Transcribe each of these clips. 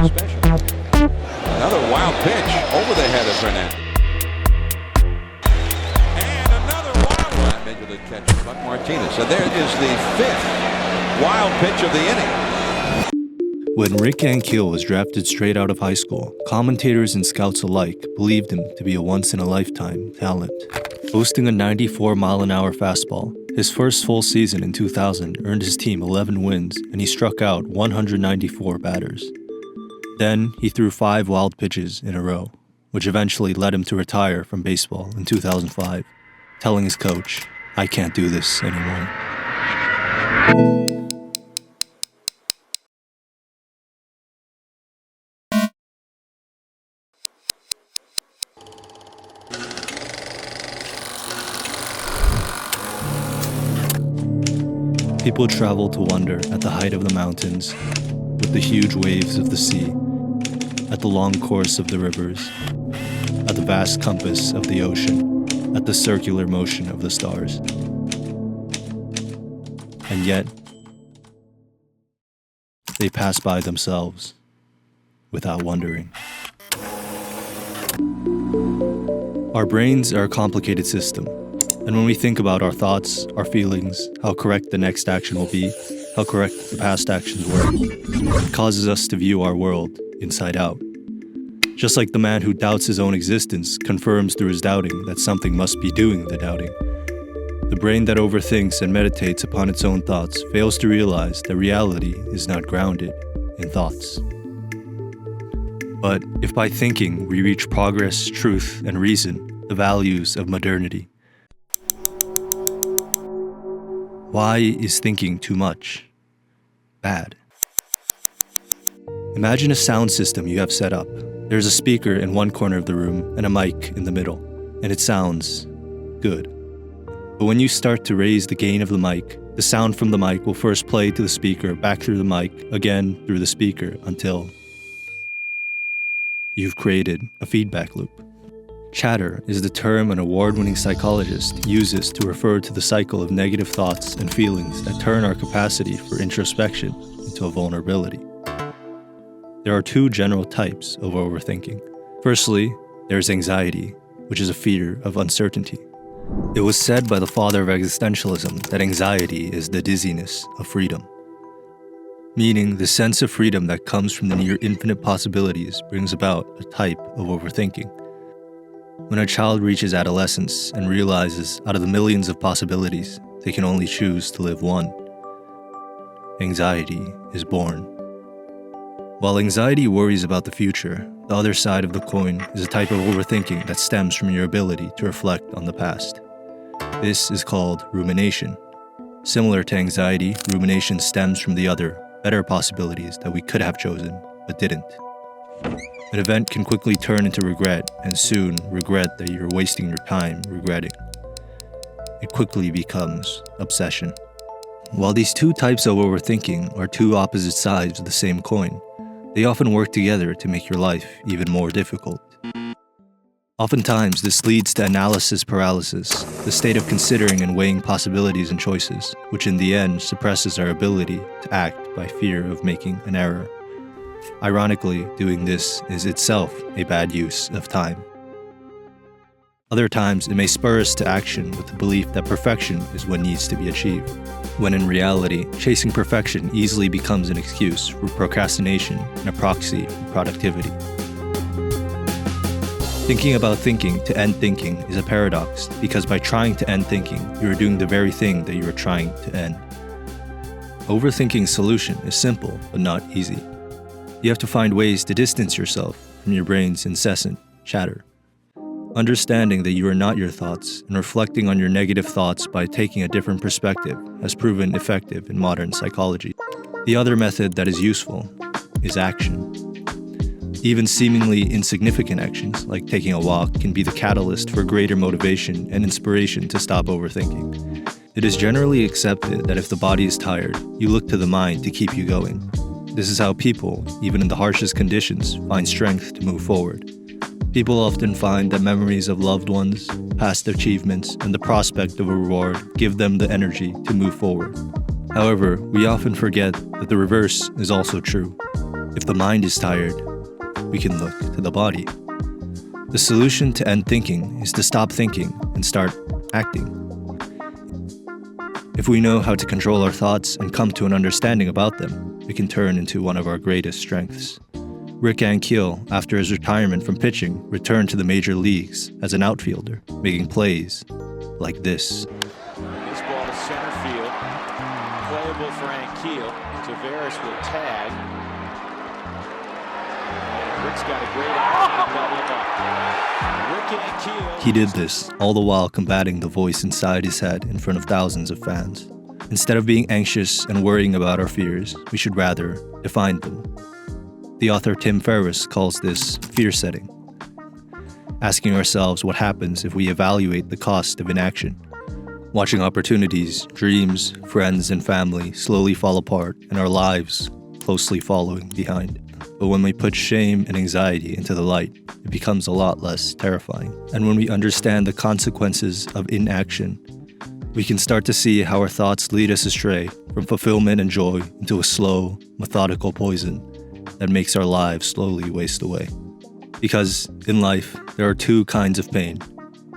Special. Another wild pitch over the head of Burnett. And another wild one. Major league catcher Buck Martinez. So there is the fifth wild pitch of the inning. When Rick Ankiel was drafted straight out of high school, commentators and scouts alike believed him to be a once-in-a-lifetime talent. Boasting a 94-mile-an-hour fastball, his first full season in 2000 earned his team 11 wins, and he struck out 194 batters. Then, he threw 5 wild pitches in a row, which eventually led him to retire from baseball in 2005, telling his coach, "I can't do this anymore." People travel to wonder at the height of the mountains, with the huge waves of the sea, at the long course of the rivers, at the vast compass of the ocean, at the circular motion of the stars. And yet, they pass by themselves, without wondering. Our brains are a complicated system. And when we think about our thoughts, our feelings, how correct the next action will be, how correct the past actions were, it causes us to view our world inside out. Just like the man who doubts his own existence confirms through his doubting that something must be doing the doubting. The brain that overthinks and meditates upon its own thoughts fails to realize that reality is not grounded in thoughts. But if by thinking we reach progress, truth, and reason, the values of modernity, why is thinking too much bad? Imagine a sound system you have set up. There's a speaker in one corner of the room and a mic in the middle, and it sounds good. But when you start to raise the gain of the mic, the sound from the mic will first play to the speaker, back through the mic, again through the speaker, until you've created a feedback loop. Chatter is the term an award-winning psychologist uses to refer to the cycle of negative thoughts and feelings that turn our capacity for introspection into a vulnerability. There are 2 general types of overthinking. Firstly, there's anxiety, which is a fear of uncertainty. It was said by the father of existentialism that anxiety is the dizziness of freedom. Meaning, the sense of freedom that comes from the near infinite possibilities brings about a type of overthinking. When a child reaches adolescence and realizes out of the millions of possibilities, they can only choose to live one, anxiety is born. While anxiety worries about the future, the other side of the coin is a type of overthinking that stems from your ability to reflect on the past. This is called rumination. Similar to anxiety, rumination stems from the other, better possibilities that we could have chosen, but didn't. An event can quickly turn into regret, and soon regret that you're wasting your time regretting. It quickly becomes obsession. While these 2 types of overthinking are 2 opposite sides of the same coin, they often work together to make your life even more difficult. Oftentimes, this leads to analysis paralysis, the state of considering and weighing possibilities and choices, which in the end suppresses our ability to act by fear of making an error. Ironically, doing this is itself a bad use of time. Other times, it may spur us to action with the belief that perfection is what needs to be achieved, when in reality, chasing perfection easily becomes an excuse for procrastination and a proxy for productivity. Thinking about thinking to end thinking is a paradox, because by trying to end thinking, you are doing the very thing that you are trying to end. Overthinking's solution is simple, but not easy. You have to find ways to distance yourself from your brain's incessant chatter. Understanding that you are not your thoughts and reflecting on your negative thoughts by taking a different perspective has proven effective in modern psychology. The other method that is useful is action. Even seemingly insignificant actions, like taking a walk, can be the catalyst for greater motivation and inspiration to stop overthinking. It is generally accepted that if the body is tired, you look to the mind to keep you going. This is how people, even in the harshest conditions, find strength to move forward. People often find that memories of loved ones, past achievements, and the prospect of a reward give them the energy to move forward. However, we often forget that the reverse is also true. If the mind is tired, we can look to the body. The solution to end thinking is to stop thinking and start acting. If we know how to control our thoughts and come to an understanding about them, it can turn into one of our greatest strengths. Rick Ankiel, after his retirement from pitching, returned to the major leagues as an outfielder, making plays like this. This ball to center field, playable for Ankiel. Tavares will tag. And Rick's got a great eye to double up. Rick Ankiel. He did this, all the while combating the voice inside his head in front of thousands of fans. Instead of being anxious and worrying about our fears, we should rather define them. The author Tim Ferriss calls this fear setting, asking ourselves what happens if we evaluate the cost of inaction, watching opportunities, dreams, friends, and family slowly fall apart and our lives closely following behind. But when we put shame and anxiety into the light, it becomes a lot less terrifying. And when we understand the consequences of inaction, we can start to see how our thoughts lead us astray from fulfillment and joy into a slow, methodical poison that makes our lives slowly waste away. Because in life, there are two kinds of pain.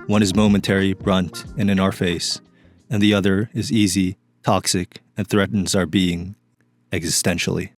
One is momentary, blunt, and in our face, and the other is easy, toxic, and threatens our being existentially.